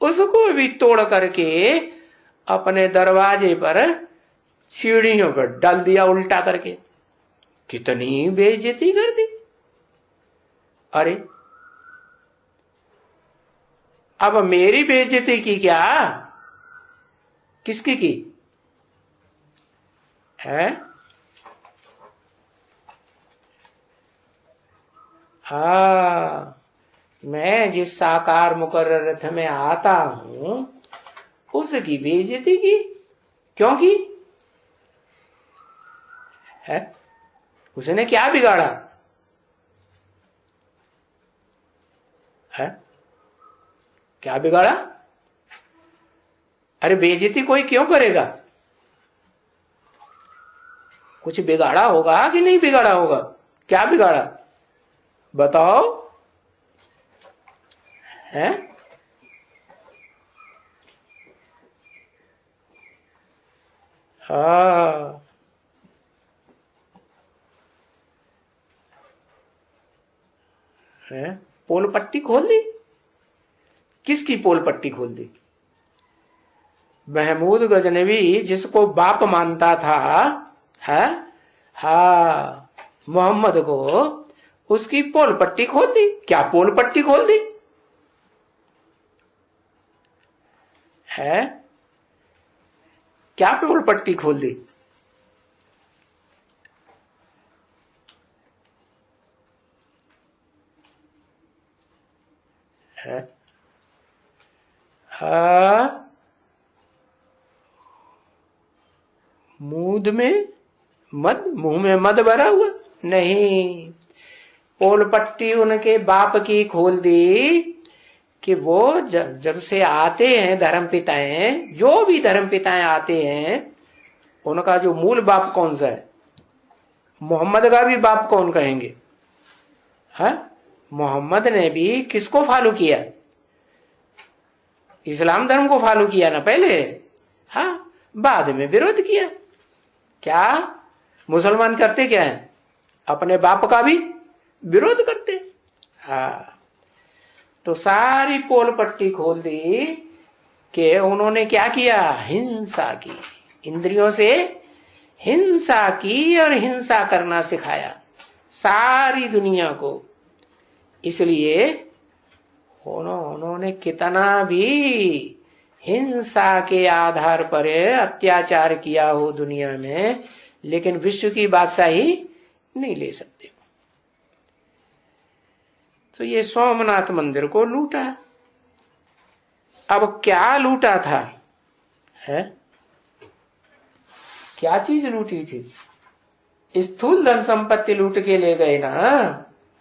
उसको भी तोड़ करके अपने दरवाजे पर सीढ़ियों पर डाल दिया उल्टा करके। कितनी बेइज्जती कर दी। अरे अब मेरी बेइज्जती की क्या? किसकी की है? हाँ, मैं जिस साकार मुकर्रर रथ में आता हूं उसकी बेइज्जती की। क्यों की? है उसने क्या बिगाड़ा? है क्या बिगाड़ा? अरे बेइज्जती कोई क्यों करेगा? कुछ बिगाड़ा होगा कि नहीं बिगाड़ा होगा? क्या बिगाड़ा बताओ? है हाँ, है पोल पट्टी खोल दी। किसकी पोल पट्टी खोल दी? महमूद गजनवी जिसको बाप मानता था, है हाँ, मोहम्मद को, उसकी पोल पट्टी खोल दी। क्या पोल पट्टी खोल दी? है क्या पोल पट्टी खोल दी? है हाँ, मुंह में मद भरा हुआ नहीं। पोल पट्टी उनके बाप की खोल दी कि वो जब से आते हैं धर्म पिताएं, जो भी धर्म पिताएं आते हैं, उनका जो मूल बाप कौन सा है? मोहम्मद का भी बाप कौन कहेंगे? हाँ, मोहम्मद ने भी किसको फॉलो किया? इस्लाम धर्म को फॉलो किया ना पहले। हाँ, बाद में विरोध किया। क्या मुसलमान करते क्या है? अपने बाप का भी विरोध करते। हाँ, तो सारी पोल पट्टी खोल दी कि उन्होंने क्या किया? हिंसा की, इंद्रियों से हिंसा की और हिंसा करना सिखाया सारी दुनिया को। इसलिए उन्होंने कितना भी हिंसा के आधार पर अत्याचार किया हो दुनिया में, लेकिन विश्व की बादशाही नहीं ले सकते। तो ये सोमनाथ मंदिर को लूटा। अब क्या लूटा था? है क्या चीज लूटी थी? स्थूल धन संपत्ति लूट के ले गए ना,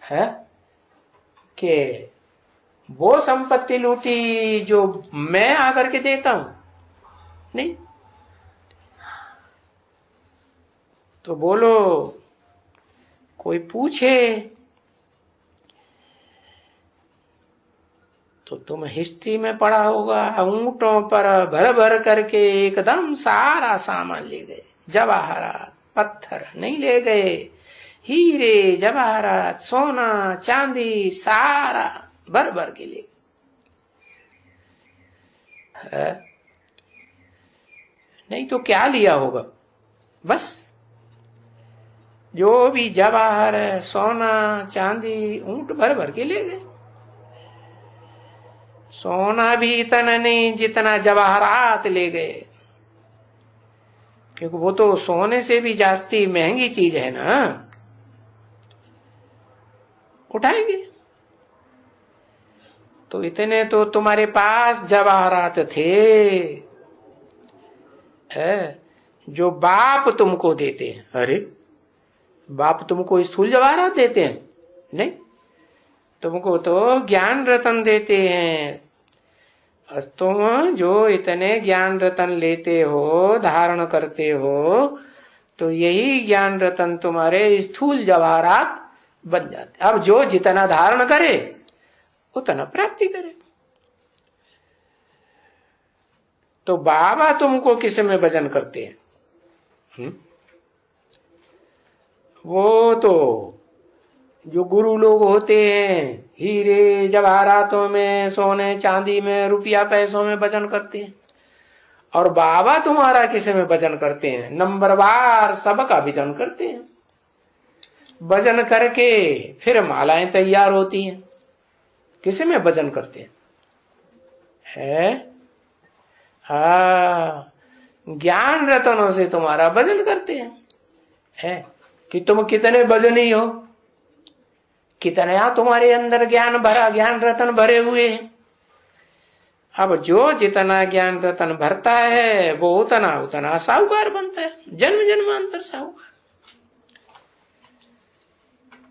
है कि वो संपत्ति लूटी जो मैं आकर के देता हूं? नहीं। तो बोलो, कोई पूछे तो तुम हिस्ट्री में पढ़ा होगा, ऊंटों पर भर भर करके एकदम सारा सामान ले गए। जवाहरात, पत्थर नहीं ले गए, हीरे जवाहरात, सोना चांदी सारा भर भर के ले गए। नहीं तो क्या लिया होगा? बस जो भी जवाहर है, सोना चांदी, ऊंट भर भर के ले गए। सोना भी इतना नहीं जितना जवाहरात ले गए, क्योंकि वो तो सोने से भी जास्ती महंगी चीज है ना। उठाएंगे तो इतने तो तुम्हारे पास जवाहरात थे, है जो बाप तुमको देते हैं। अरे बाप तुमको स्थूल जवाहरात देते हैं? नहीं, तुमको तो ज्ञान रतन देते हैं। तुम जो इतने ज्ञान रतन लेते हो, धारण करते हो, तो यही ज्ञान रतन तुम्हारे स्थूल जवाहरात बन जाते। अब जो जितना धारण करे उतना प्राप्ति करे। तो बाबा तुमको किस में वजन करते हैं? वो तो जो गुरु लोग होते हैं, हीरे जवाहरातों में, सोने चांदी में, रुपया पैसों में वजन करते हैं। और बाबा तुम्हारा किसे में वजन करते हैं? नंबरवार सबका वजन करते हैं। वजन करके फिर मालाएं तैयार होती हैं। किसे में वजन करते हैं? हाँ, ज्ञान रतनों से तुम्हारा वजन करते हैं। है कि तुम कितने वजनी हो, कितना तुम्हारे अंदर ज्ञान भरा, ज्ञान रतन भरे हुए हैं। अब जो जितना ज्ञान रतन भरता है वो उतना उतना साहूकार बनता है, जन्म जन्मांतर साहूकार।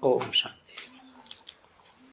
ओम शांति।